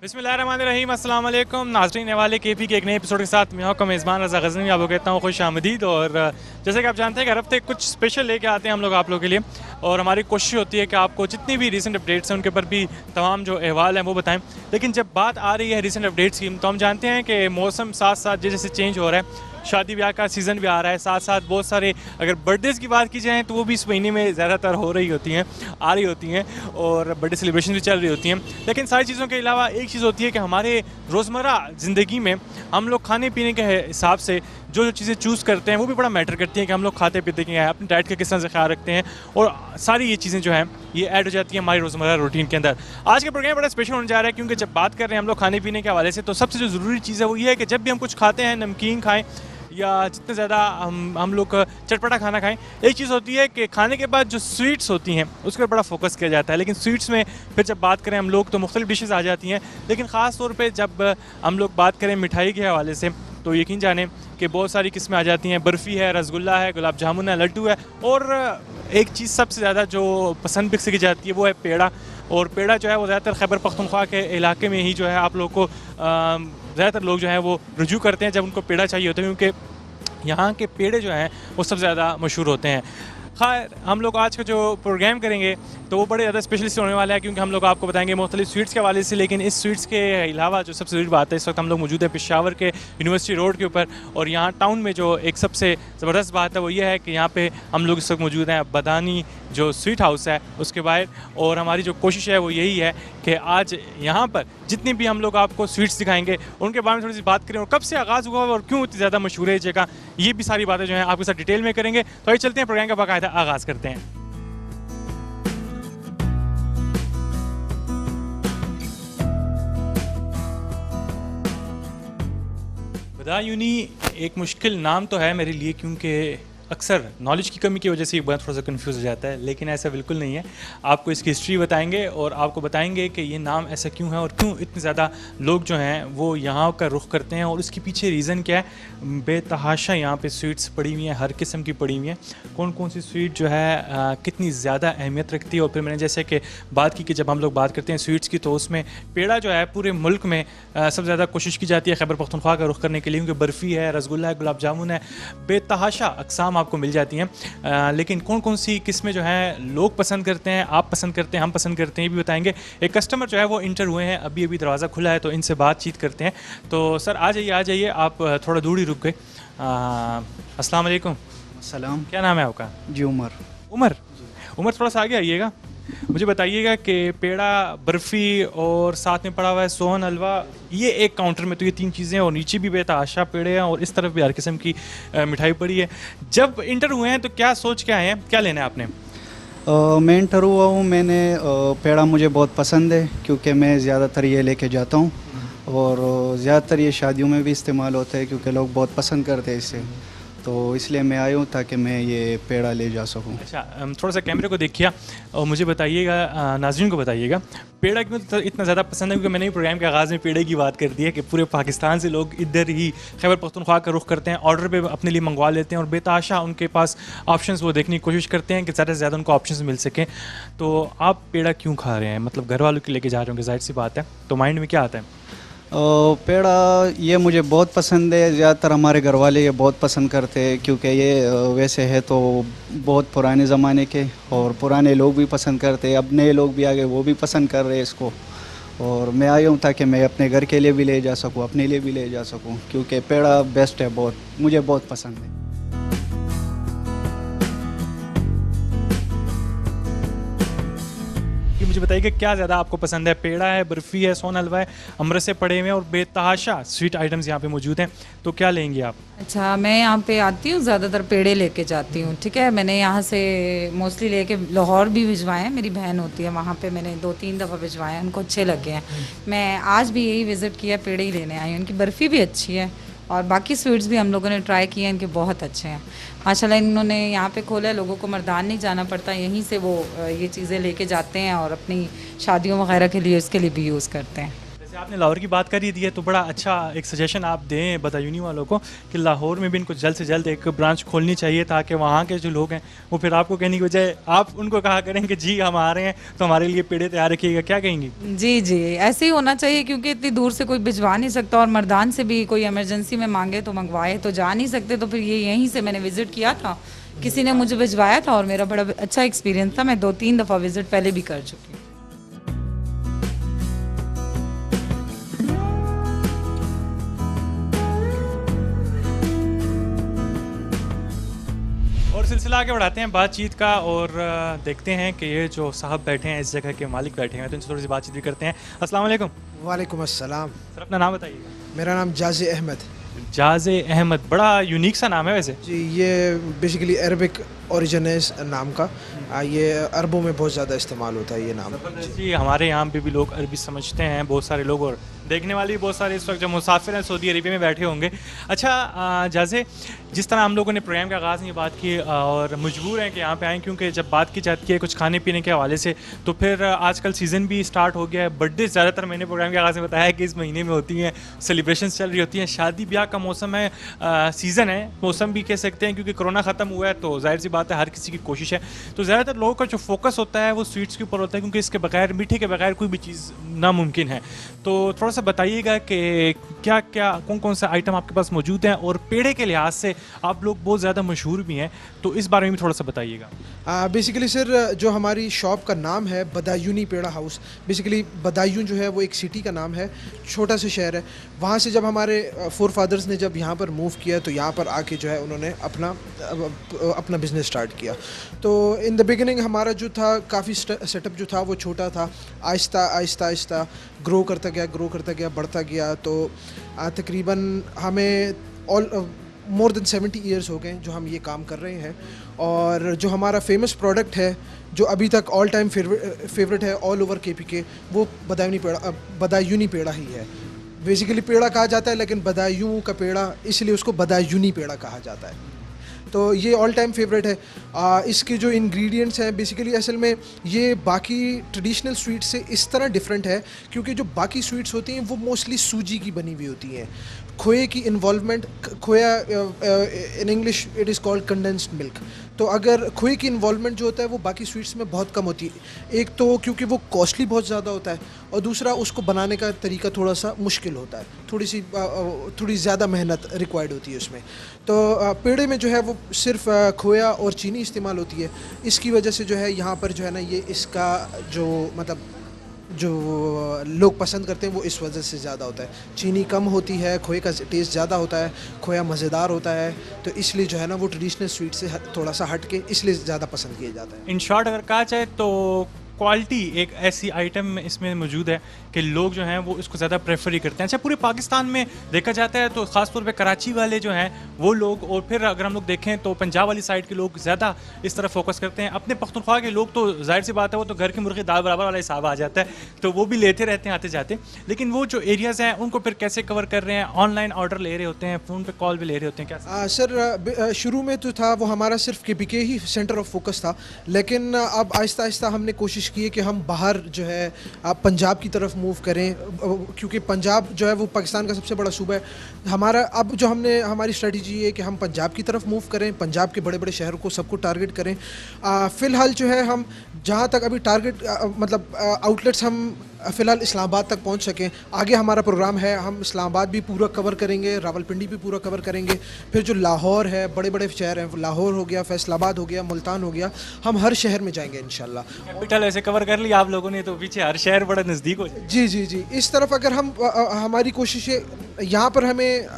बिस्मिल्लाहिर्रहमानिर्रहीम, अस्सलाम वालेकुम नाज़रीन वाले केपी के एक नए एपिसोड के साथ मैं आपका मेज़बान रज़ा गज़नवी आपको कहता हूँ खुश आमदीद। और जैसे कि आप जानते हैं कि हर हफ्ते कुछ स्पेशल लेके आते हैं हम लोग आप लोगों के लिए, और हमारी कोशिश होती है कि आपको जितनी भी रीसेंट अपडेट्स हैं उनके ऊपर भी तमाम जो अहवाल हैं वो बताएं। लेकिन जब बात आ रही है रीसेंट अपडेट्स की, तो हम जानते हैं कि मौसम साथ साथ जैसे चेंज हो रहा है, शादी ब्याह का सीज़न भी आ रहा है, साथ साथ बहुत सारे अगर बर्थडेज़ की बात की जाए तो वो भी इस महीने में ज़्यादातर हो रही होती हैं, आ रही होती हैं, और बर्थडे सेलिब्रेशन भी चल रही होती हैं। लेकिन सारी चीज़ों के अलावा एक चीज़ होती है कि हमारे रोज़मर्रा ज़िंदगी में हम लोग खाने पीने के हिसाब से जो जो चीज़ें चूज़ करते हैं वो भी बड़ा मैटर करती हैं कि हम लोग खाते पीते क्या हैं, अपनी डाइट का किस तरह से ख्याल रखते हैं, और सारी ये चीज़ें जो हैं ये ऐड हो जाती हैं हमारी रोज़मर्रा रूटीन के अंदर। आज का प्रोग्राम बड़ा स्पेशल होने जा रहा है, क्योंकि जब बात कर रहे हैं हम लोग खाने पीने के हवाले से, तो सबसे जो ज़रूरी चीज़ है वो ये है कि जब भी हम कुछ खाते हैं, नमकीन खाएँ या जितने ज़्यादा हम लोग चटपटा खाना खाएं, एक चीज़ होती है कि खाने के बाद जो स्वीट्स होती हैं उस पर बड़ा फोकस किया जाता है। लेकिन स्वीट्स में फिर जब बात करें हम लोग तो मुख्तलिफ डिशेज़ आ जाती हैं, लेकिन ख़ास तौर पे जब हम लोग बात करें मिठाई के हवाले से तो यकीन जाने कि बहुत सारी किस्में आ जाती हैं। बर्फ़ी है, रसगुल्ला है, गुलाब जामुन है, लड्डू है, और एक चीज़ सबसे ज़्यादा जो पसंद भी की जाती है वो है पेड़ा। और पेड़ा जो है वो ज़्यादातर खैबर पख्तूनख्वा के इलाके में ही जो है आप लोग को ज़्यादातर लोग जो हैं वो रुजू करते हैं जब उनको पेड़ा चाहिए होता है, क्योंकि यहाँ के पेड़े जो हैं वो सबसे ज़्यादा मशहूर होते हैं। खैर, हम लोग आज का जो प्रोग्राम करेंगे तो वो बड़े ज़्यादा स्पेशलिस्ट होने वाला है, क्योंकि हम लोग आपको बताएंगे मुख्तलिफ स्वीट्स के हवाले से। लेकिन इस स्वीट्स के अलावा जो सबसे ज़रूरी बात है, इस वक्त हम लोग मौजूद है पेशावर के यूनिवर्सिटी रोड के ऊपर, और यहाँ टाउन में जो एक सबसे ज़बरदस्त बात है वो ये है कि यहाँ पे हम लोग इस वक्त मौजूद हैं बदानी जो स्वीट हाउस है उसके बाहर। और हमारी जो कोशिश है वो यही है कि आज यहाँ पर जितनी भी हम लोग आपको स्वीट्स दिखाएंगे उनके बारे में थोड़ी सी बात करें, और कब से आगाज़ हुआ और क्यों इतनी ज़्यादा मशहूर है ये जगह, ये भी सारी बातें जो हैं आपके साथ डिटेल में करेंगे। तो आइए चलते हैं, प्रोग्राम का बाकायदा आगाज़ करते हैं। बदायूनी एक मुश्किल नाम तो है मेरे लिए, क्योंकि अक्सर नॉलेज की कमी की वजह से ये बात थोड़ा सा कंफ्यूज हो जाता है, लेकिन ऐसा बिल्कुल नहीं है। आपको इसकी हिस्ट्री बताएंगे और आपको बताएंगे कि ये नाम ऐसा क्यों है और क्यों इतने ज़्यादा लोग जो हैं वो यहाँ का रुख करते हैं, और उसके पीछे रीज़न क्या है। बेतहाशा यहाँ पे स्वीट्स पड़ी हुई हैं, हर किस्म की पड़ी हुई हैं। कौन कौन सी स्वीट जो है कितनी ज़्यादा अहमियत रखती है। और फिर मैंने जैसे कि बात की कि जब हम लोग बात करते हैं स्वीट्स की, तो उसमें पेड़ा जो है पूरे मुल्क में सबसे ज़्यादा कोशिश की जाती है खैबर पख्तूनख्वा का रुख करने के लिए, क्योंकि बर्फ़ी है, रसगुल्ला है, गुलाब जामुन है, बेतहाशा अक़साम आपको मिल जाती हैं। लेकिन कौन कौन सी किस्में जो हैं लोग पसंद करते हैं, आप पसंद करते हैं, हम पसंद करते हैं, ये भी बताएंगे। एक कस्टमर जो है वो इंटर हुए हैं, अभी अभी दरवाज़ा खुला है, तो इनसे बातचीत करते हैं। तो सर आ जाइए, आप थोड़ा दूर ही रुक गए। अस्सलाम वालेकुम। सलाम। क्या नाम है आपका? जी उमर। उमर। उमर, थोड़ा सा आगे आइएगा, मुझे बताइएगा कि पेड़ा, बर्फ़ी और साथ में पड़ा हुआ है सोहन हलवा, ये एक काउंटर में तो ये तीन चीज़ें, और नीचे भी बेतहाशा पेड़े हैं और इस तरफ भी हर किस्म की मिठाई पड़ी है। जब इंटर हुए हैं तो क्या सोच के आए हैं, क्या लेना है आपने? मैं इंटर हुआ हूँ, मैंने पेड़ा मुझे बहुत पसंद है, क्योंकि मैं ज़्यादातर ये लेके जाता हूँ, और ज़्यादातर ये शादियों में भी इस्तेमाल होता है, क्योंकि लोग बहुत पसंद करते हैं इसे, तो इसलिए मैं आया हूँ ताकि मैं ये पेड़ा ले जा सकूँ। अच्छा, थोड़ा सा कैमरे को देखिए और मुझे बताइएगा, नाज़रीन को बताइएगा, पेड़ा क्यों इतना ज़्यादा पसंद है। क्योंकि मैंने भी प्रोग्राम के आगाज़ में पेड़े की बात कर दी है कि पूरे पाकिस्तान से लोग इधर ही खैबर पख्तूनख्वा का रुख करते हैं, ऑर्डर पे अपने लिए मंगवा लेते हैं, और बेतहाशा उनके पास ऑप्शंस वो देखने की कोशिश करते हैं कि ज़्यादा से ज़्यादा उनको ऑप्शंस मिल सकें। तो आप पेड़ा क्यों खा रहे हैं, मतलब घर वालों के लेके जा रहे होंगे, जाहिर सी बात है, तो माइंड में क्या आता है? पेड़ा ये मुझे बहुत पसंद है, ज़्यादातर हमारे घर वाले ये बहुत पसंद करते हैं, क्योंकि ये वैसे है तो बहुत पुराने ज़माने के, और पुराने लोग भी पसंद करते हैं, अब नए लोग भी आ गए वो भी पसंद कर रहे हैं इसको। और मैं आया हूँ ताकि मैं अपने घर के लिए भी ले जा सकूँ, अपने लिए भी ले जा सकूँ, क्योंकि पेड़ा बेस्ट है, बहुत मुझे बहुत पसंद है। कि मुझे बताइए कि क्या ज़्यादा आपको पसंद है, पेड़ा है, बर्फ़ी है, सोन हलवा है, अमरसे पड़े हुए हैं, और बेतहाशा स्वीट आइटम्स यहाँ पे मौजूद हैं, तो क्या लेंगे आप? अच्छा, मैं यहाँ पे आती हूँ, ज़्यादातर पेड़े लेके जाती हूँ, ठीक है। मैंने यहाँ से मोस्टली लेके लाहौर भी भिजवाए हैं, मेरी बहन होती है वहाँ पे, मैंने 2-3 दफ़ा भिजवाए हैं, उनको अच्छे लगे हैं। मैं आज भी यही विज़िट किया, पेड़े ही लेने आई हूँ। उनकी बर्फ़ी भी अच्छी है, और बाकी स्वीट्स भी हम लोगों ने ट्राई किए हैं, इनके बहुत अच्छे हैं माशाल्लाह। इन्होंने यहाँ पे खोला है, लोगों को मर्दान नहीं जाना पड़ता, यहीं से वो ये चीज़ें लेके जाते हैं और अपनी शादियों वगैरह के लिए उसके लिए भी यूज़ करते हैं। जैसे आपने लाहौर की बात कर ही दी है तो बड़ा अच्छा एक सजेशन आप दें बदायूनी वालों को कि लाहौर में भी इनको जल्द से जल्द एक ब्रांच खोलनी चाहिए ताकि वहाँ के जो लोग हैं वो फिर आपको कहने की बजाय आप उनको कहा करें कि जी हम आ रहे हैं तो हमारे लिए पेड़े तैयार रखिएगा, क्या कहेंगी? जी जी, ऐसे ही होना चाहिए क्योंकि इतनी दूर से कोई भिजवा नहीं सकता और मर्दान से भी कोई इमरजेंसी में मांगे तो मंगवाए तो जा नहीं सकते, तो फिर ये यहीं से मैंने विज़िट किया था, किसी ने मुझे भिजवाया था और मेरा बड़ा अच्छा एक्सपीरियंस था। मैं 2-3 दफ़ा विज़िट पहले भी कर चुकी हूँ। और सिलसिला आगे बढ़ाते हैं बातचीत का और देखते हैं कि ये जो साहब बैठे हैं, इस जगह के मालिक बैठे हैं, तो इनसे थोड़ी सी बातचीत भी करते हैं। अस्सलाम वालेकुम। वालेकुम अस्सलाम। सर अपना नाम बताइएगा। मेरा नाम जाज़े अहमद। जाज़े अहमद, बड़ा यूनिक सा नाम है वैसे। जी, ये बेसिकली अरबिक ओरिजिन है इस नाम का। ये अरबों में बहुत ज़्यादा इस्तेमाल होता है ये नाम। जी, हमारे यहाँ पे भी लोग अरबी समझते हैं बहुत सारे लोग, और देखने वाले भी बहुत सारे इस वक्त जो मुसाफिर हैं सऊदी अरेबिया में बैठे होंगे। अच्छा जाज़े, जिस तरह हम लोगों ने प्रोग्राम के आगाज़ में ये बात की और मजबूर हैं कि यहाँ पे आएँ क्योंकि जब बात की जाती है कुछ खाने पीने के हवाले से तो फिर आजकल सीज़न भी स्टार्ट हो गया है। बर्थडे ज़्यादातर मैंने प्रोग्राम के आगाज़ में बताया कि इस महीने में होती हैं, सेलिब्रेशन चल रही होती हैं, शादी ब्याह का मौसम है, सीज़न है, मौसम भी कह सकते हैं क्योंकि कोरोना ख़त्म हुआ है तो जाहिर सी बात है हर किसी की कोशिश है। तो ज़्यादातर लोगों का जो फोकस होता है वो स्वीट्स के ऊपर होता है क्योंकि इसके बगैर, मीठे के बगैर कोई भी चीज़ नामुमकिन है। तो थोड़ा सा बताइएगा कि क्या क्या कौन कौन से आइटम आपके पास मौजूद हैं और पेड़े के लिहाज से आप लोग बहुत ज़्यादा मशहूर भी हैं, तो इस बारे में भी थोड़ा सा बताइएगा। बेसिकली सर, जो हमारी शॉप का नाम है बदायूनी पेड़ा हाउस। बेसिकली बदायूं जो है वो एक सिटी का नाम है, छोटा सा शहर है। वहाँ से जब हमारे फोर फादर्स ने जब यहाँ पर मूव किया तो यहाँ पर आके जो है उन्होंने अपना बिज़नेस स्टार्ट किया। तो इन द बिगिनिंग हमारा जो था काफ़ी सेटअप जो था वो छोटा था। आहिस्ता आहिस्ता आहिस्ता ग्रो करता गया, बढ़ता गया। तो तकरीबन हमें मोर देन 70 ईयर्स हो गए जो हम ये काम कर रहे हैं। और जो हमारा फेमस प्रोडक्ट है जो अभी तक ऑल टाइम फेवरेट है ऑल ओवर KPK, वो बदायूनी पेड़ा ही है। बेसिकली पेड़ा कहा जाता है लेकिन बदायूं का पेड़ा, इसलिए उसको बदायूनी पेड़ा कहा जाता है। तो ये ऑल टाइम फेवरेट है। इसके जो इंग्रेडिएंट्स हैं बेसिकली असल में ये बाकी ट्रेडिशनल स्वीट्स से इस तरह डिफरेंट है क्योंकि जो बाकी स्वीट्स होती हैं वो मोस्टली सूजी की बनी हुई होती हैं। खोए की इन्वॉल्वमेंट, खोया in English it is called condensed milk. तो अगर खोए की इन्वॉल्वमेंट जो होता है वो बाकी स्वीट्स में बहुत कम होती है। एक तो क्योंकि वो कॉस्टली बहुत ज़्यादा होता है और दूसरा उसको बनाने का तरीका थोड़ा सा मुश्किल होता है, थोड़ी ज़्यादा मेहनत रिक्वायर्ड होती है उसमें। तो पेड़े में जो है वो सिर्फ खोया और चीनी इस्तेमाल होती है। इसकी वजह से जो है यहाँ पर जो है ना ये इसका जो मतलब जो लोग पसंद करते हैं वो इस वजह से ज़्यादा होता है। चीनी कम होती है, खोए का टेस्ट ज़्यादा होता है, खोया मज़ेदार होता है, तो इसलिए जो है ना वो ट्रेडिशनल स्वीट से थोड़ा सा हट के इसलिए ज़्यादा पसंद किया जाता है। इन शॉर्ट अगर कहा जाए तो क्वालिटी एक ऐसी आइटम इसमें मौजूद है कि लोग जो हैं वो इसको ज़्यादा प्रेफर ही करते हैं। अच्छा, पूरे पाकिस्तान में देखा जाता है तो ख़ास तौर पे कराची वाले जो हैं वो लोग, और फिर अगर हम लोग देखें तो पंजाब वाली साइड के लोग ज़्यादा इस तरफ फोकस करते हैं। अपने पख्तूनख्वा के लोग तो जाहिर सी बात है वो तो घर की मुर्गी दाल बराबर वाला हिसाब आ जाता है, तो वो भी लेते रहते हैं आते जाते। लेकिन वो जो एरियाज़ हैं उनको फिर कैसे कवर कर रहे हैं? ऑनलाइन ऑर्डर ले रहे होते हैं, फ़ोन पर कॉल भी ले रहे होते हैं, क्या? सर शुरू में तो था वो हमारा सिर्फ KPK he centre of focus था, लेकिन अब आहिस्ता आहिस्ता हमने कोशिश की है कि हम बाहर जो है पंजाब की तरफ मूव करें, क्योंकि पंजाब जो है वो पाकिस्तान का सबसे बड़ा सूबा है हमारा। अब जो हमारी स्ट्रेटजी है कि हम पंजाब की तरफ मूव करें, पंजाब के बड़े बड़े शहरों को सबको टारगेट करें। फ़िलहाल जो है हम जहाँ तक अभी टारगेट मतलब आउटलेट्स हम फ़िलहाल इस्लामाबाद तक पहुँच सकें। आगे हमारा प्रोग्राम है, हम इस्लामाबाद भी पूरा कवर करेंगे, रावलपिंडी भी पूरा कवर करेंगे। फिर जो लाहौर है, बड़े बड़े शहर हैं, लाहौर हो गया, फैसलाबाद हो गया, मुल्तान हो गया, हम हर शहर में जाएंगे इंशाल्लाह। कैपिटल ऐसे कवर कर लिया आप लोगों ने तो पीछे हर शहर बड़ा नज़दीक हो जाए। जी जी जी, इस तरफ अगर हम हमारी कोशिश है यहाँ पर हमें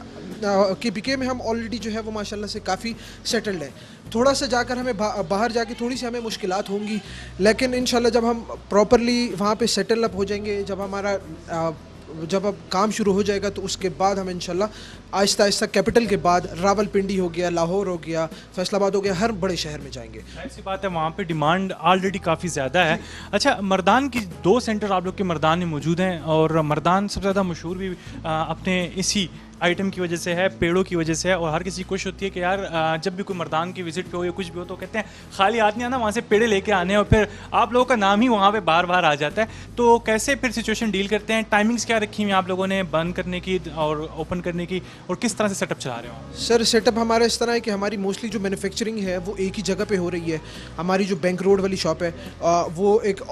KPK में हम ऑलरेडी जो है वो माशाल्लाह से काफ़ी सेटल्ड है। थोड़ा सा जाकर हमें बाहर जाके थोड़ी सी हमें मुश्किलात होंगी, लेकिन इंशाल्लाह जब हम प्रॉपरली वहाँ पे सेटल अप हो जाएंगे, जब अब काम शुरू हो जाएगा तो उसके बाद हम इंशाल्लाह आहिस्ता आहिस्ता कैपिटल के बाद रावलपिंडी हो गया, लाहौर हो गया, फैसलाबाद हो गया, हर बड़े शहर में जाएंगे। ऐसी बात है, वहाँ पे डिमांड ऑलरेडी काफ़ी ज़्यादा है। अच्छा, मर्दान की 2 सेंटर आप लोग के मर्दान में मौजूद हैं और मर्दान सबसे ज़्यादा मशहूर भी अपने इसी आइटम की वजह से है, पेड़ों की वजह से है। और हर किसी की कोशिश होती है कि यार जब भी कोई मर्दान की विजिट पे हो या कुछ भी हो तो कहते हैं खाली हाथ नहीं आना, वहाँ से पेड़े लेके आने, और फिर आप लोगों का नाम ही वहाँ पे बार बार आ जाता है। तो कैसे फिर सिचुएशन डील करते हैं? टाइमिंग्स क्या रखी हुई हैं आप लोगों ने बंद करने की और ओपन करने की, और किस तरह से सेटअप चला रहे हो? सर सेटअप हमारा इस तरह है कि हमारी मोस्टली जो मैन्युफैक्चरिंग है वो एक ही जगह पे हो रही है। हमारी जो बैंक रोड वाली शॉप है वो एक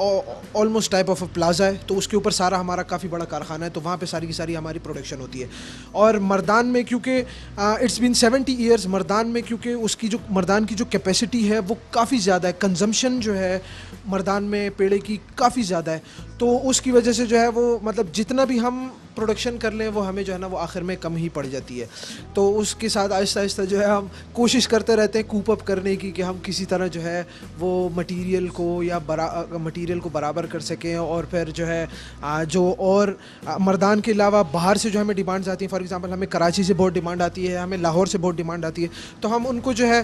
ऑलमोस्ट टाइप ऑफ प्लाजा है, तो उसके ऊपर सारा हमारा काफ़ी बड़ा कारखाना है, तो वहाँ पे सारी की सारी हमारी प्रोडक्शन होती है। और मर्दान में क्योंकि इट्स बीन 70 ईयर्स, मर्दान में क्योंकि उसकी जो मर्दान की जो कैपेसिटी है वो काफ़ी ज़्यादा है, कंजम्पशन जो है मर्दान में पेड़े की काफ़ी ज़्यादा है, तो उसकी वजह से जो है वो मतलब जितना भी हम प्रोडक्शन कर लें वो हमें जो है ना वो आखिर में कम ही पड़ जाती है। तो उसके साथ आहिस्ता आहिस्ता जो है हम कोशिश करते रहते हैं कूप अप करने की कि हम किसी तरह जो है वो मटेरियल को या मटेरियल को बराबर कर सकें। और फिर जो है जो और मर्दान के अलावा बाहर से जो हमें डिमांड्स आती हैं, फॉर एग्जांपल हमें कराची से बहुत डिमांड आती है, हमें लाहौर से बहुत डिमांड आती है, तो हम उनको जो है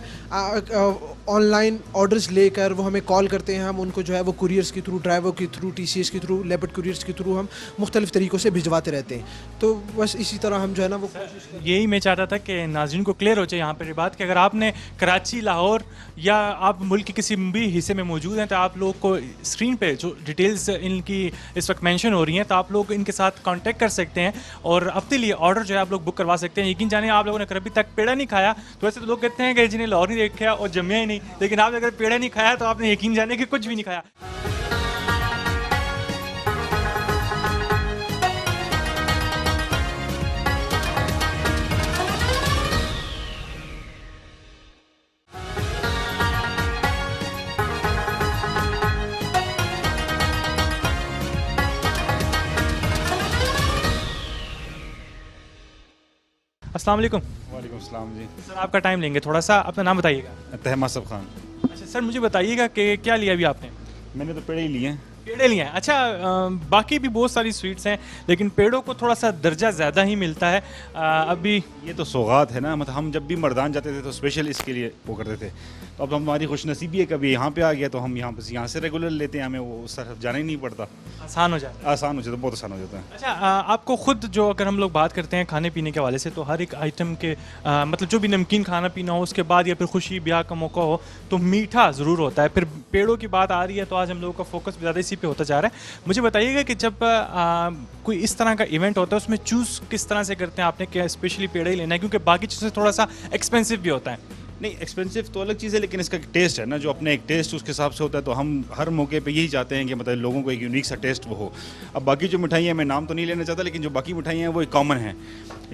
ऑनलाइन ऑर्डर्स लेकर वो हमें कॉल करते हैं, हम उनको जो है वो कुरियर्स के थ्रू, ड्राइवर के थ्रू, TCS के थ्रू, लेपर्ड कुरियर्स के थ्रू हम मुख्तलिफ तरीक़ों से भिजवाते रहते हैं। तो बस इसी तरह हम जो है ना वो यही मैं चाहता था कि नाज़रीन को क्लियर हो जाए यहाँ पर ये बात कि अगर आपने कराची, लाहौर या आप मुल्क के किसी भी हिस्से में मौजूद हैं तो आप लोग को स्क्रीन पे जो डिटेल्स इनकी इस वक्त मेंशन हो रही हैं तो आप लोग इनके साथ कांटेक्ट कर सकते हैं और अपने लिए ऑर्डर जो है आप लोग बुक करवा सकते हैं। यकीन जाने आप लोगों ने कभी तक पेड़ा नहीं खाया तो वैसे तो लोग कहते हैं कि जिन्हें लाहौर नहीं देखा और जमिया ही नहीं, लेकिन आप अगर पेड़ा नहीं खाया तो आपने यकीन जाने कि कुछ भी नहीं खाया। अस्सलाम वालेकुम। वालेकुम सलाम जी। सर आपका टाइम लेंगे, थोड़ा सा अपना नाम बताइएगा। तहमासब खान। अच्छा सर मुझे बताइएगा कि क्या लिया अभी आपने? मैंने तो पेड़े ही लिए हैं। पेड़े लिए हैं। अच्छा बाकी भी बहुत सारी स्वीट्स हैं लेकिन पेड़ों को थोड़ा सा दर्जा ज़्यादा ही मिलता है। अभी ये तो सौगात है ना, मतलब हम जब भी मर्दान जाते थे तो स्पेशल इसके लिए वो करते थे, तो अब हमारी खुशनसीबी है कभी यहाँ पे आ गया तो हम यहाँ बस यहाँ से रेगुलर लेते हैं, हमें वो उस तरफ जाना ही नहीं पड़ता। आसान हो जाता है। आसान हो जाता है, बहुत आसान हो जाता है। अच्छा आपको खुद जो अगर हम लोग बात करते हैं खाने पीने के हवाले से तो हर एक आइटम के मतलब जो भी नमकीन खाना पीना हो उसके बाद या फिर खुशी ब्याह का मौका हो तो मीठा ज़रूर होता है। फिर पेड़ों की बात आ रही है तो आज हम लोगों का फोकस ज़्यादा इसी पे होता जा रहा है। मुझे बताइएगा कि जब कोई इस तरह का इवेंट होता है उसमें चूज़ किस तरह से करते हैं आपने, क्या स्पेशली पेड़ा ही लेना है क्योंकि बाकी चीज़ों से थोड़ा सा एक्सपेंसिव भी होता है? नहीं, एक्सपेंसिव तो अलग चीज़ है लेकिन इसका टेस्ट है ना, जो अपने एक टेस्ट उसके हिसाब से होता है, तो हम हर मौके पे यही चाहते हैं कि मतलब लोगों को एक यूनिक सा टेस्ट वो हो। अब बाकी जो मिठाइयाँ मैं नाम तो नहीं लेना चाहता लेकिन जो बाकी मिठाइयाँ हैं वो एक कॉमन है,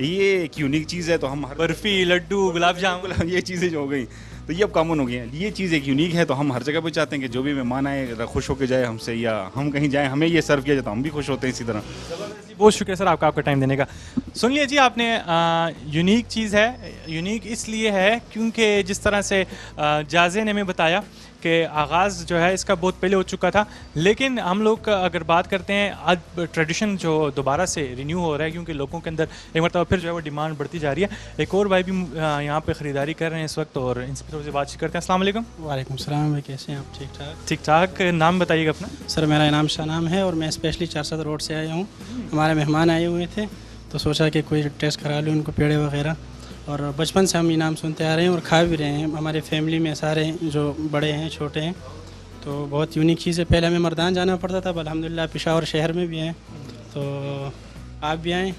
ये एक यूनिक चीज़ है, तो हम हर बर्फ़ी, लड्डू, गुलाब जामुन, ये चीज़ें जो हो गई तो ये अब कॉमन हो गई हैं। ये चीज़ एक यूनिक है तो हम हर जगह पे चाहते हैं कि जो भी मेहमान आए खुश होकर जाए हमसे, या हम कहीं जाएँ हमें ये सर्व किया जाता है, हम भी खुश होते हैं इसी तरह। बहुत शुक्रिया सर आपका टाइम देने का। सुन लिया जी आपने, यूनिक चीज़ है। यूनिक इसलिए है क्योंकि जिस तरह से जाज़े ने हमें बताया कि आगाज़ जो है इसका बहुत पहले हो चुका था, लेकिन हम लोग अगर बात करते हैं आज ट्रेडिशन जो दोबारा से रिन्यू हो रहा है क्योंकि लोगों के अंदर एक मरतबा फिर जो है वो डिमांड बढ़ती जा रही है। एक और भाई भी यहाँ पे ख़रीदारी कर रहे हैं इस वक्त और इनसे थोड़ी सी बातचीत करते हैं। अस्सलाम वालेकुम। वालेकुम सलाम भाई, कैसे हैं आप? ठीक ठाक। ठीक ठाक। नाम बताइएगा अपना। सर मेरा इनाम शाह नाम है और मैं स्पेशली 400 रोड से आया हूँ। हमारे मेहमान आए हुए थे तो सोचा कि कोई टेस्ट करा लूँ उनको पेड़े वगैरह, और बचपन से हम इनाम सुनते आ रहे हैं और खा भी रहे हैं। हमारे फैमिली में सारे जो बड़े हैं छोटे हैं, तो बहुत यूनिक चीज़ है। पहले हमें मर्दान जाना पड़ता था, अब अल्हम्दुलिल्लाह पेशावर शहर में भी हैं, तो आप भी आएँ,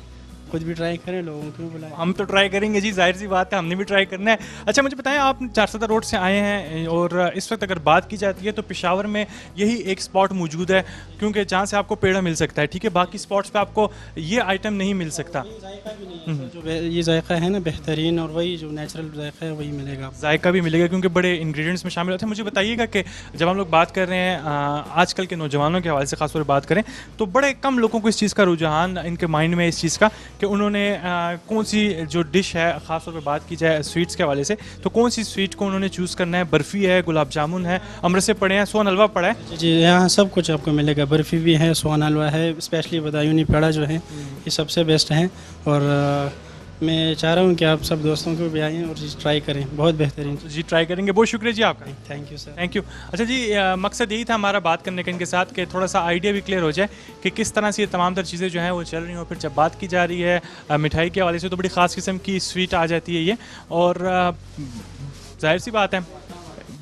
खुद भी ट्राई करें, लोगों को भी बुलाएं। हम तो ट्राई करेंगे जी, जाहिर सी बात है, हमने भी ट्राई करना है। अच्छा मुझे बताएं, आप 400 रोड से आए हैं और इस वक्त अगर बात की जाती है तो पेशावर में यही एक स्पॉट मौजूद है क्योंकि जहाँ से आपको पेड़ा मिल सकता है, ठीक है? बाकी स्पॉट्स पे आपको ये आइटम नहीं मिल सकता। जो ये जायका है ना बेहतरीन, और वही जो नेचुरल जायका है वही मिलेगा। जायका भी मिलेगा क्योंकि बड़े इंग्रेडिएंट्स में शामिल होते हैं। मुझे बताइएगा कि जब हम लोग बात कर रहे हैं आजकल के नौजवानों के हवाले से खासतौर पर बात करें तो बड़े कम लोगों को इस चीज़ का रुझान इनके माइंड में इस चीज़ का कि उन्होंने कौन सी जो डिश है, ख़ासतौर पे बात की जाए स्वीट्स के हवाले से तो कौन सी स्वीट को उन्होंने चूज़ करना है? बर्फ़ी है, गुलाब जामुन है, अमरसे पड़े हैं, सोन हलवा पड़ा है। जी यहाँ सब कुछ आपको मिलेगा। बर्फ़ी भी है, सोन हलवा है, स्पेशली बदायूनी पेड़ा जो है ये सबसे बेस्ट हैं। और मैं चाह रहा हूँ कि आप सब दोस्तों को भी आएँ और ट्राई करें, बहुत बेहतरीन। तो जी ट्राई करेंगे, बहुत शुक्रिया जी आपका। Thank you sir. Thank you. अच्छा जी, मकसद यही था हमारा बात करने का इनके साथ कि थोड़ा सा आइडिया भी क्लियर हो जाए कि किस तरह से ये तमाम तर चीज़ें जो हैं वो चल रही हैं। फिर जब बात की जा रही है मिठाई के हवाले से तो बड़ी ख़ास किस्म की स्वीट आ जाती है ये, और जाहिर सी बात है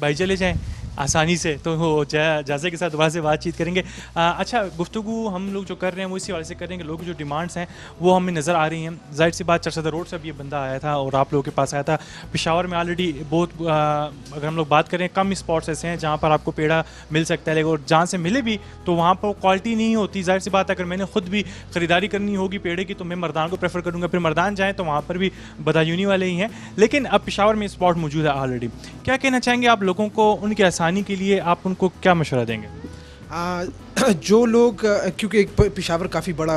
भाई चले जाएँ आसानी से तो वो जाज़े के साथ दोबारा से बातचीत करेंगे। अच्छा, गुफ्तगू हम लोग जो कर रहे हैं वो इसी वाले से करेंगे, लोगों की जो डिमांड्स हैं वो हमें नज़र आ रही हैं। जाहिर सी बात, चरसदा रोड से अब ये बंदा आया था और आप लोगों के पास आया था। पेशावर में ऑलरेडी बहुत अगर हम लोग बात करें कम स्पॉट्स ऐसे हैं जहाँ पर आपको पेड़ा मिल सकता है, लेकिन और जहाँ से मिले भी तो वहाँ पर क्वालिटी नहीं होती। जाहिर सी बात, अगर मैंने खुद भी ख़रीदारी करनी होगी पेड़े की तो मैं मर्दान को प्रेफर करूँगा, फिर मर्दान जाएँ तो वहाँ पर भी बदायूनी वाले ही हैं, लेकिन अब पेशावर में स्पॉट मौजूद है ऑलरेडी। क्या कहना चाहेंगे आप लोगों को, उनकी आसानी के लिए आप उनको क्या मशवरा देंगे? जो लोग क्योंकि एक पेशावर काफ़ी बड़ा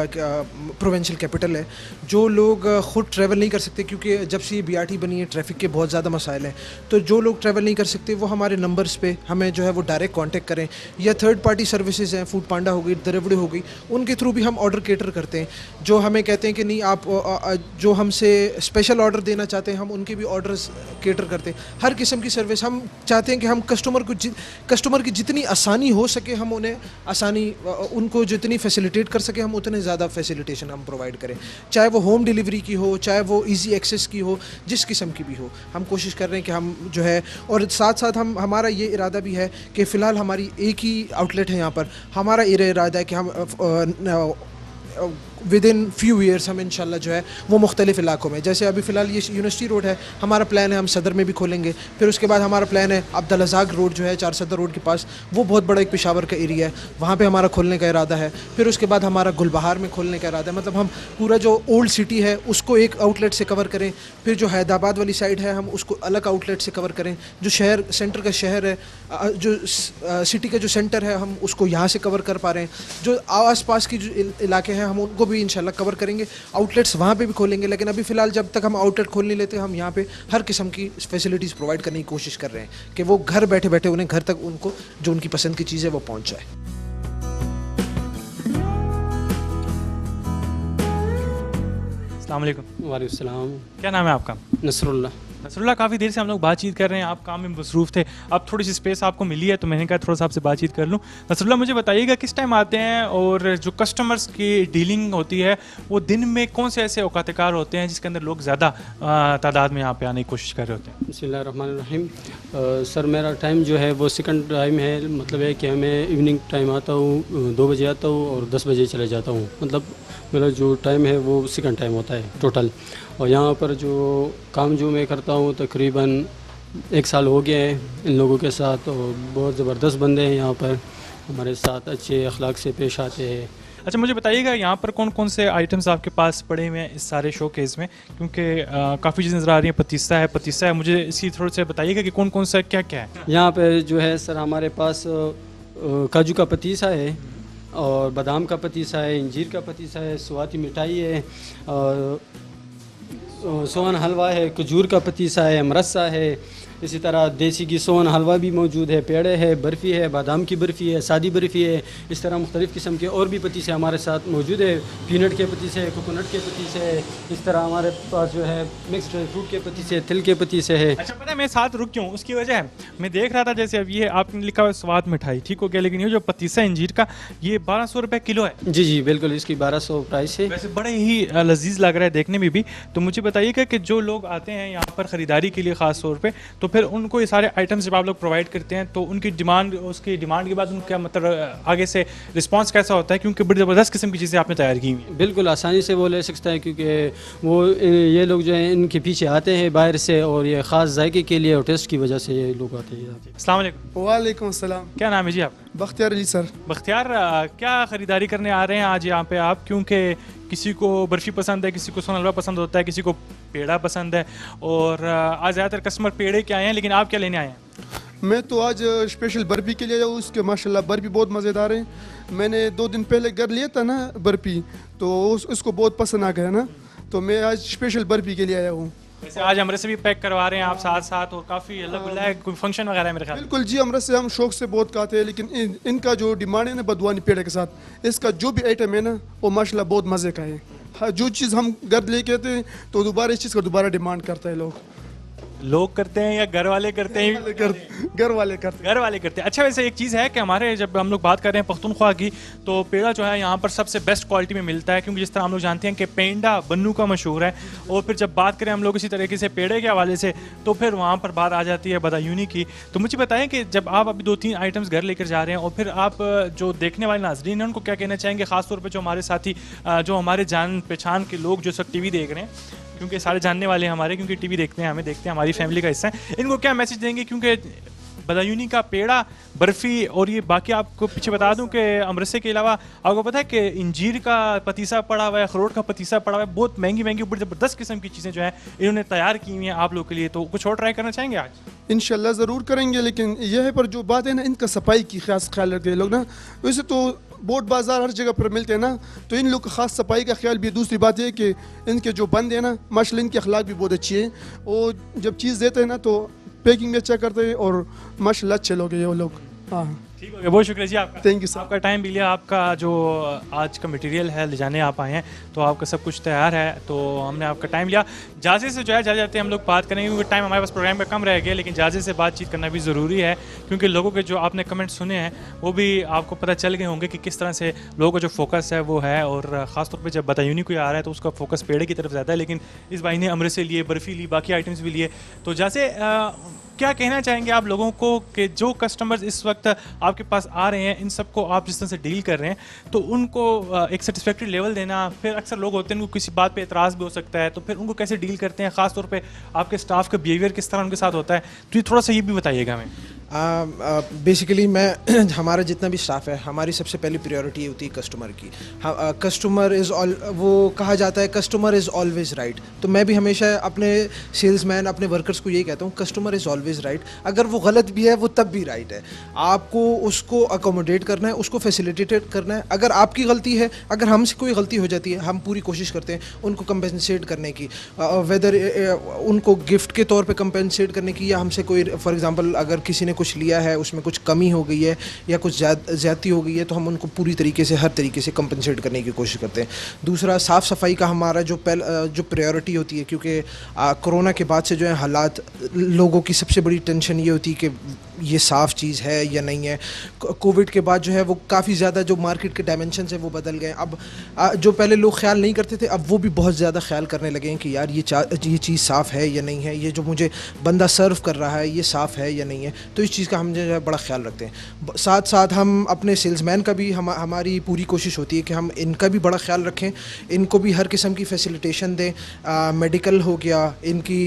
प्रोविंशियल कैपिटल है, जो लोग ख़ुद ट्रैवल नहीं कर सकते क्योंकि जब से ये BRT बनी है ट्रैफिक के बहुत ज़्यादा मसाइल हैं, तो जो लोग ट्रैवल नहीं कर सकते वो हमारे नंबर्स पे हमें जो है वो डायरेक्ट कांटेक्ट करें, या थर्ड पार्टी सर्विसेज हैं, फूड पांडा हो गई, डिलीवरी हो गई, उनके थ्रू भी हम ऑर्डर केटर करते हैं। जो हमें कहते हैं कि नहीं आप जो हमसे स्पेशल ऑर्डर देना चाहते हैं हम उनके भी ऑर्डर्स केटर करते हैं। हर किस्म की सर्विस हम चाहते हैं कि हम कस्टमर की जितनी आसानी हो सके हम उन्हें उनको जितनी फैसिलिटेट कर सके हम उतने ज़्यादा फैसिलिटेशन हम प्रोवाइड करें, चाहे वो होम डिलीवरी की हो, चाहे वो इजी एक्सेस की हो, जिस किस्म की भी हो। हम कोशिश कर रहे हैं कि हम जो है, और साथ साथ हमारा ये इरादा भी है कि फ़िलहाल हमारी एक ही आउटलेट है यहाँ पर। हमारा ये इरादा है कि हम विद इन फ्यू ईयर्स हम इंशाल्लाह जो है वो मुख्तलिफ इलाकों में, जैसे अभी फ़िलहाल ये यूनिवर्सिटी रोड है, हमारा प्लान है हम सदर में भी खोलेंगे, फिर उसके बाद हमारा प्लान है अब्दुल रज़ाक रोड जो है चार सदर रोड के पास, वो बहुत बड़ा एक पेशावर का एरिया है, वहाँ पे हमारा खोलने का इरादा है। फिर उसके बाद हमारा गुलबहार में खोलने का इरादा है, मतलब हम पूरा जो ओल्ड सिटी है उसको एक आउटलेट से कवर करें, फिर जो हैदराबाद वाली साइड है हम उसको अलग आउटलेट से कवर करें, जो शहर सेंटर का शहर है, जो सिटी का जो सेंटर है हम उसको यहाँ से कवर कर पा रहे हैं, जो आस पास की जो इलाके हैं हम उनको भी इंशाल्लाह कवर करेंगे, आउटलेट्स वहाँ पे भी खोलेंगे। लेकिन अभी फ़िलहाल जब तक हम आउटलेट खोल नहीं लेते हम यहाँ पे हर किस्म की फैसिलिटीज़ प्रोवाइड करने की कोशिश कर रहे हैं कि वो घर बैठे बैठे उन्हें घर तक उनको जो उनकी पसंद की चीज़ है वो पहुँच जाए। अस्सलाम वालेकुम। वालेकुम सलाम। क्या नाम है आपका? नसरुल्लाह। नसरुल्लाह, काफ़ी देर से हम लोग बातचीत कर रहे हैं, आप काम में मसरूफ़ थे, अब थोड़ी सी स्पेस आपको मिली है तो मैंने कहा थोड़ा सा आपसे बातचीत कर लूँ। नसरुल्लाह, मुझे बताइएगा किस टाइम आते हैं और जो कस्टमर्स की डीलिंग होती है वो दिन में कौन से ऐसे औकात-ए-कार होते हैं जिसके अंदर लोग ज़्यादा तादाद में यहाँ पे आने की कोशिश कर रहे होते हैं? बिस्मिल्लाहिर्रहमानिर्रहीम। सर मेरा टाइम जो है वो सेकंड टाइम है, मतलब है कि मैं इवनिंग टाइम आता हूँ 2 बजे आता हूँ और 10 बजे चले जाता हूँ, मतलब मेरा जो टाइम है वो सेकंड टाइम होता है टोटल। और यहाँ पर जो काम जो मैं करता हूँ तकरीबन 1 साल हो गया है इन लोगों के साथ, और बहुत ज़बरदस्त बंदे हैं यहाँ पर, हमारे साथ अच्छे अखलाक से पेश आते हैं। अच्छा, मुझे बताइएगा यहाँ पर कौन कौन से आइटम्स आपके पास पड़े हुए हैं इस सारे शोकेस में, क्योंकि काफ़ी चीज़ें नज़र आ रही हैं। पतीसा है, मुझे इसी थोड़ा से बताइएगा कि कौन कौन सा क्या क्या है यहाँ पर जो है सर हमारे पास काजू का पतीसा है और बादाम का पतीसा है, इंजीर का पतीसा है, स्वाति मिठाई है, और सोहन हलवा है, खजूर का पतीसा है, अमरसा है, इसी तरह देसी घी सोहन हलवा भी मौजूद है, पेड़े है, बर्फ़ी है, बादाम की बर्फ़ी है, सादी बर्फ़ी है, इस तरह मुख्तलिफ़ किस्म के और भी पतीसे हमारे साथ मौजूद है। पीनट के पतीसे है, कोकोनट के पतीसे है, इस तरह हमारे पास जो है मिक्स्ड फ्रूट के पतीसे, तिल के पतीसे है। अच्छा, पता है मैं साथ रुक क्यों, उसकी वजह है मैं देख रहा था, जैसे अब ये आपने लिखा हुआ स्वाद मिठाई, ठीक हो गया, लेकिन ये जो पतीसा इंजीर का ये 1200 रुपये किलो है। जी जी बिल्कुल, इसकी 1200 प्राइस है। वैसे बड़े ही लजीज लग रहा है देखने में भी। तो मुझे बताइएगा कि जो लोग आते हैं यहाँ पर ख़रीदारी के लिए ख़ास तौर पे, तो फिर उनको ये सारे आइटम्स जब आप लोग प्रोवाइड करते हैं तो उनकी डिमांड, उसकी डिमांड के बाद उनका मतलब आगे से रिस्पांस कैसा होता है, क्योंकि बड़ी ज़बरदस्त किस्म की चीज़ें आपने तैयार की हुई हैं। बिल्कुल आसानी से वो ले सकता है, क्योंकि वो ये लोग जो हैं इनके पीछे आते हैं बाहर से, और ये ख़ास जायके के लिए और टेस्ट की वजह से ये लोग आते हैं। अस्सलाम वालेकुम। वालेकुम अस्सलाम। क्या नाम है जी आपका? बख्तियार जी सर। बख्तियार, क्या ख़रीदारी करने आ रहे हैं आज यहाँ पे आप? क्योंकि किसी को बर्फ़ी पसंद है, किसी को सोन हलवा पसंद होता है, किसी को पेड़ा पसंद है, और आज ज़्यादातर कस्टमर पेड़े के आए हैं, लेकिन आप क्या लेने आए हैं? मैं तो आज स्पेशल बर्फ़ी के लिए आया हूँ, उसके माशाल्लाह बर्फ़ी बहुत मज़ेदार है। मैंने 2 दिन पहले घर लिया था ना बर्फ़ी, तो उसको बहुत पसंद आ गया ना, तो मैं आज स्पेशल बर्फ़ी के लिए आया हूँ। वैसे आज अमृत से भी पैक करवा रहे हैं आप साथ साथ, और काफ़ी अलग गुल्ला है, कोई फंक्शन वगैरह है मेरे ख्याल में? बिल्कुल जी, अमृत से हम शौक से बहुत खाते हैं, लेकिन इनका जो डिमांड है ना बदवानी पेड़े के साथ, इसका जो भी आइटम है ना वो माशाल्लाह बहुत मज़े का है। हाँ, जो चीज़ हम घर लेके आते हैं तो दोबारा इस चीज़ का दोबारा डिमांड करते हैं लोग करते हैं या घर वाले करते हैं? घर वाले करते घर वाले करते हैं। अच्छा, वैसे एक चीज़ है कि हमारे जब हम लोग बात कर रहे हैं पख्तूनख्वा की, तो पेड़ा जो है यहाँ पर सबसे बेस्ट क्वालिटी में मिलता है, क्योंकि जिस तरह हम लोग जानते हैं कि पेंडा बन्नू का मशहूर है। और फिर जब बात करें हम लोग इसी तरीके से पेड़े के हवाले से, तो फिर वहाँ पर बात आ जाती है बदायूनी की। तो मुझे बताएं कि जब आप अभी 2-3 आइटम्स घर लेकर जा रहे हैं, और फिर आप जो देखने वाले नाजरीन हैं उनको क्या कहना चाहेंगे, खासतौर पर जो हमारे साथी जो हमारे जान पहचान के लोग जो इस वक्त टीवी देख रहे हैं, क्योंकि सारे जानने वाले हैं हमारे, क्योंकि टीवी देखते हैं, हमें देखते हैं, हमारी फैमिली का हिस्सा है, इनको क्या मैसेज देंगे? क्योंकि बदायूनी का पेड़ा, बर्फ़ी और ये बाकी, आपको पीछे बता दूं कि अमृतसर के अलावा आपको पता है कि इंजीर का पतीसा पड़ा हुआ है, अखरोट का पतीसा पड़ा हुआ है, बहुत महंगी महंगी बड़ी ज़बरदस्त किस्म की चीज़ें जो हैं इन्होंने तैयार की हुई हैं आप लोग के लिए। तो कुछ और ट्राई करना चाहेंगे आज? इंशाल्लाह ज़रूर करेंगे, लेकिन यह है पर जो बात है ना, इनका सफाई की खास ख्याल रखते हैं लोग ना। वैसे तो बोट बाज़ार हर जगह पर मिलते हैं ना, तो इन लोग का खास सफाई का ख्याल भी। दूसरी बात है कि इनके जो बंद है ना, माशाल्लाह इनके अखलाक भी बहुत अच्छी है, और जब चीज़ देते हैं ना तो पैकिंग भी अच्छा करते हैं, और माशाल्लाह अच्छे लोग हैं ये लोग। हाँ, ठीक हो गया, बहुत शुक्रिया जी आपका। Thank you sir. आपका टाइम भी लिया, आपका जो आज का मटेरियल है ले जाने आप आए हैं, तो आपका सब कुछ तैयार है, तो हमने आपका टाइम लिया। जाजे से जो है जाते हम लोग बात करेंगे, क्योंकि टाइम हमारे पास प्रोग्राम का कम रह गया, लेकिन जाजे से बातचीत करना भी ज़रूरी है, क्योंकि लोगों के जो आपने कमेंट सुने हैं वो भी आपको पता चल गए होंगे कि किस तरह से लोगों का जो फोकस है वो है। और ख़ासतौर पर जब बदायूनी कोई आ रहा है तो उसका फोकस पेड़े की तरफ ज़्यादा है, लेकिन इस भाई ने अमृत से लिए, बर्फ़ी ली, बाकी आइटम्स भी लिए। तो जैसे क्या कहना चाहेंगे आप लोगों को कि जो कस्टमर्स इस वक्त आपके पास आ रहे हैं, इन सबको आप जिस तरह से डील कर रहे हैं, तो उनको एक सेटिस्फैक्ट्री लेवल देना, फिर अक्सर लोग होते हैं उनको किसी बात पे एतराज़ भी हो सकता है, तो फिर उनको कैसे डील करते हैं, ख़ास तौर पे आपके स्टाफ का बिहेवियर किस तरह उनके साथ होता है, तो ये थोड़ा सा ये भी बताइएगा हमें। बेसिकली मैं हमारा जितना भी स्टाफ है, हमारी सबसे पहली प्रायोरिटी होती है कस्टमर की। कस्टमर इज़ ऑल, वो कहा जाता है कस्टमर इज़ ऑलवेज़ राइट। तो मैं भी हमेशा अपने सेल्समैन, अपने वर्कर्स को यही कहता हूँ, कस्टमर इज़ ऑलवेज़ राइट। अगर वो गलत भी है वो तब भी राइट है। आपको उसको अकोमोडेट करना है, उसको फैसिलिटेट करना है। अगर आपकी गलती है, अगर हमसे कोई गलती हो जाती है, हम पूरी कोशिश करते हैं उनको कंपेंसेट करने की, वेदर उनको गिफ्ट के तौर पे कंपेंसेट करने की, या हमसे कोई फॉर एग्जांपल अगर किसी ने कुछ लिया है उसमें कुछ कमी हो गई है या कुछ ज़्यादती हो गई है, तो हम उनको पूरी तरीके से, हर तरीके से कंपेंसेट करने की कोशिश करते हैं। दूसरा, साफ़ सफाई का हमारा जो प्रायोरिटी होती है, क्योंकि कोरोना के बाद से जो है हालात, लोगों की सबसे बड़ी टेंशन ये होती है कि ये साफ़ चीज़ है या नहीं है। कोविड के बाद जो है वो काफ़ी ज़्यादा जो मार्केट के डायमेंशन है वो बदल गए। अब जो पहले लोग ख्याल नहीं करते थे, अब वो भी बहुत ज़्यादा ख्याल करने लगे हैं कि यार ये चीज़ साफ़ है या नहीं है, ये जो मुझे बंदा सर्व कर रहा है ये साफ़ है या नहीं है। तो इस चीज़ का हम जो है बड़ा ख्याल रखते हैं। साथ साथ हम अपने सेल्समैन का भी हमारी पूरी कोशिश होती है कि हम इनका भी बड़ा ख्याल रखें, इनको भी हर किस्म की फैसिलिटेशन दें। मेडिकल हो गया, इनकी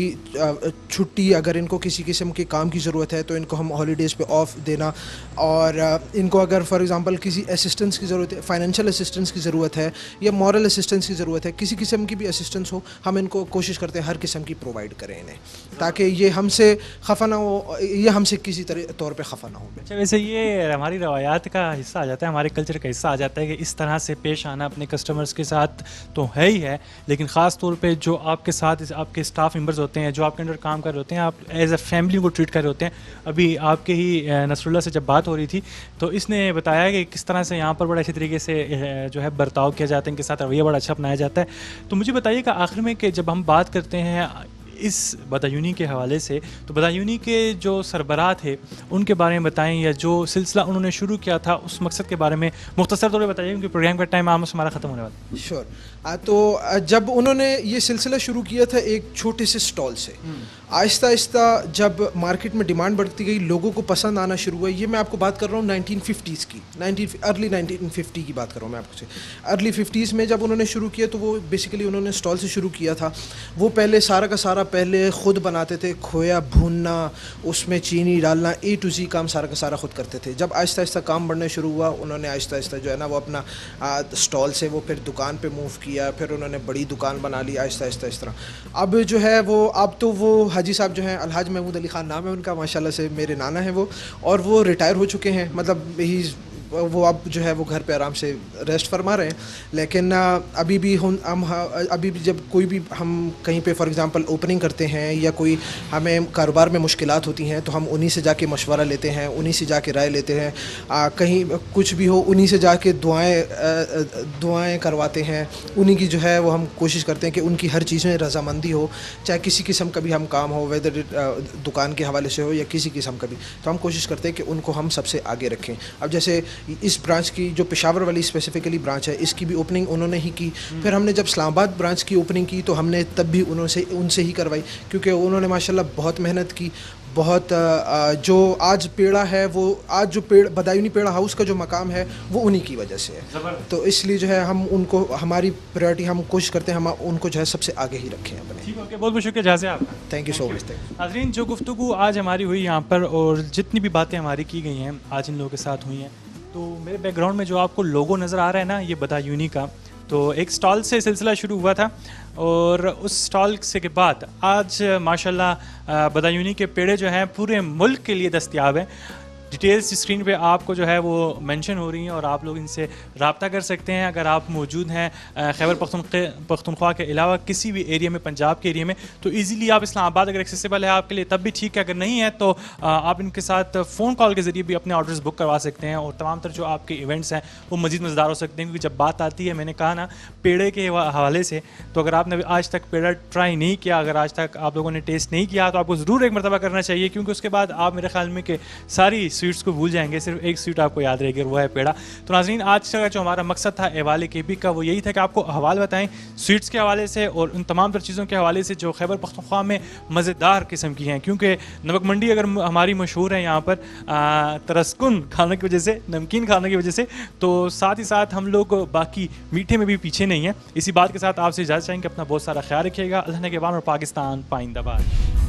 छुट्टी, अगर इनको किसी किस्म के काम की ज़रूरत है तो इनको हम हॉलीडेज़ पे ऑफ देना, और इनको अगर फॉर एग्जांपल किसी असिस्टेंस की ज़रूरत है, फाइनेंशियल असिस्टेंस की ज़रूरत है या मॉरल असिस्टेंस की ज़रूरत है, किसी किस्म की भी असिस्टेंस हो, हम इनको कोशिश करते हैं हर किस्म की प्रोवाइड करें इन्हें, ताकि ये हमसे खफा ना हो, ये हमसे किसी तौर पे खफा ना हो। अच्छा, वैसे ये हमारी रवायात का हिस्सा आ जाता है, हमारे कल्चर का हिस्सा आ जाता है कि इस तरह से पेश आना अपने कस्टमर्स के साथ तो है ही है, लेकिन ख़ास तौर पे जो आपके साथ आपके स्टाफ मेंबर्स होते हैं, जो आपके अंडर काम कर रहे होते हैं, आप एज अ फैमिली को ट्रीट कर रहे होते हैं। अभी आपके ही नसरुल्लाह से जब बात हो रही थी तो इसने बताया कि किस तरह से यहाँ पर बड़ा अच्छे तरीके से जो है बर्ताव किया जाता है, इनके साथ रवैया बड़ा अच्छा अपनाया जाता है। तो मुझे बताइएगा आखिर में कि जब हम बात करते हैं इस बदायूनी के हवाले से, तो बदायूनी के जो सरबराह थे उनके बारे में बताएं, या जो सिलसिला उन्होंने शुरू किया था उस मकसद के बारे में मुख्तसर तौर पर बताइए, क्योंकि प्रोग्राम का टाइम आमस हमारा ख़त्म होने वाला है। श्योर। तो जब उन्होंने ये सिलसिला शुरू किया था एक छोटे से स्टॉल से, आहिस्ता आहिस्ता जब मार्केट में डिमांड बढ़ती गई, लोगों को पसंद आना शुरू हुआ। ये मैं आपको बात कर रहा हूँ 1950s की, अर्ली 1950 की बात कर रहा हूँ मैं आपको। अर्ली 50s में जब उन्होंने शुरू किया तो वो बेसिकली उन्होंने स्टॉल से शुरू किया था। वो पहले सारा का सारा पहले ख़ुद बनाते थे, खोया भूनना, उसमें चीनी डालना, A to Z काम सारा का सारा ख़ुद करते थे। जब आहिस्ता आहिस्ता काम बढ़ना शुरू हुआ, उन्होंने आहिस्ता आहिस्ता जो है ना वो अपना स्टॉल से वो फिर दुकान पे मूव किया, फिर उन्होंने बड़ी दुकान बना ली आहिस्ता आहिस्ता इस तरह। अब जो है वो, अब तो वो हाजी साहब जो हैं, अलहाज महमूद अली ख़ान नाम है उनका, माशाल्लाह से मेरे नाना हैं वो, और वो रिटायर हो चुके हैं, मतलब ही वो अब जो है वो घर पे आराम से रेस्ट फरमा रहे हैं। लेकिन अभी भी अभी भी जब कोई भी हम कहीं पे फॉर एग्जांपल ओपनिंग करते हैं या कोई हमें कारोबार में मुश्किलात होती हैं तो हम उन्हीं से जाके मशवरा लेते हैं, उन्हीं से जाके राय लेते हैं। कहीं कुछ भी हो उन्हीं से जाके दुआएं करवाते हैं। उन्हीं की जो है वो हम कोशिश करते हैं कि उनकी हर चीज़ में रजामंदी हो, चाहे किसी किस्म का भी हम काम हो, वेदर दुकान के हवाले से हो या किसी किस्म का भी, तो हम कोशिश करते हैं कि उनको हम सबसे आगे रखें। अब जैसे इस ब्रांच की जो पेशावर वाली स्पेसिफिकली ब्रांच है, इसकी भी ओपनिंग उन्होंने ही की। फिर हमने जब इस्लामाबाद ब्रांच की ओपनिंग की तो हमने तब भी उनसे ही करवाई, क्योंकि उन्होंने माशाल्लाह बहुत मेहनत की। बहुत जो आज पेड़ा है वो आज जो बदायूनी पेड़ा हाउस का जो मकाम है वो उन्हीं की वजह से है। तो इसलिए जो है हम उनको, हमारी प्रायोरिटी, हम कोशिश करते हैं हम उनको जो है सबसे आगे ही रखें अपने। ठीक है, बहुत बहुत शुक्रिया जहाँ से आपका। Thank you so much. नाज़रीन, जो गुफ्तगू आज हमारी हुई यहाँ पर और जितनी भी बातें हमारी की गई हैं आज इन लोगों के साथ हुई हैं, तो मेरे बैकग्राउंड में जो आपको लोगो नज़र आ रहा है ना, ये बदायूनी का, तो एक स्टॉल से सिलसिला शुरू हुआ था और उस स्टॉल से के बाद आज माशाल्लाह बदायूनी के पेड़े जो हैं पूरे मुल्क के लिए दस्तयाब हैं। डिटेल्स स्क्रीन पे आपको जो है वो मेंशन हो रही हैं और आप लोग इनसे रब्ता कर सकते हैं अगर आप मौजूद हैं खैबर पख्तूनख्वा के अलावा किसी भी एरिया में, पंजाब के एरिया में, तो इजीली आप इस्लामाबाद अगर एक्सेसिबल है आपके लिए तब भी ठीक है, अगर नहीं है तो आप इनके साथ फ़ोन कॉल के ज़रिए भी अपने ऑर्डर्स बुक करवा सकते हैं और तमाम तर जो आपके इवेंट्स हैं वो मज़ीद मज़ेदार हो सकते हैं। क्योंकि जब बात आती है, मैंने कहा ना, पेड़े के हवाले से, तो अगर आपने आज तक पेड़ा ट्राई नहीं किया, अगर आज तक आप लोगों ने टेस्ट नहीं किया, तो आपको ज़रूर एक मरतबा करना चाहिए, क्योंकि उसके बाद आप मेरे ख्याल में कि सारी स्वीट्स को भूल जाएंगे, सिर्फ एक स्वीट आपको याद रहेगी, वो है पेड़ा। तो नाज़रीन, आज का जो हमारा मकसद था अहवाल केपी का वो यही था कि आपको अहवाल बताएं स्वीट्स के हवाले से और उन तमाम तर चीज़ों के हवाले से जो खैबर पख्तूनख्वा में मज़ेदार किस्म की हैं। क्योंकि नमक मंडी अगर हमारी मशहूर है यहाँ पर तरस्कुन खाने की वजह से, नमकीन खाने की वजह से, तो साथ ही साथ हम लोग बाकी मीठे में भी पीछे नहीं हैं। इसी बात के साथ आपसे इजाज़त चाहेंगे, अपना बहुत सारा ख्याल रखिएगा। अल्लाह ने के बाद और पाकिस्तान पाइंदाबाद।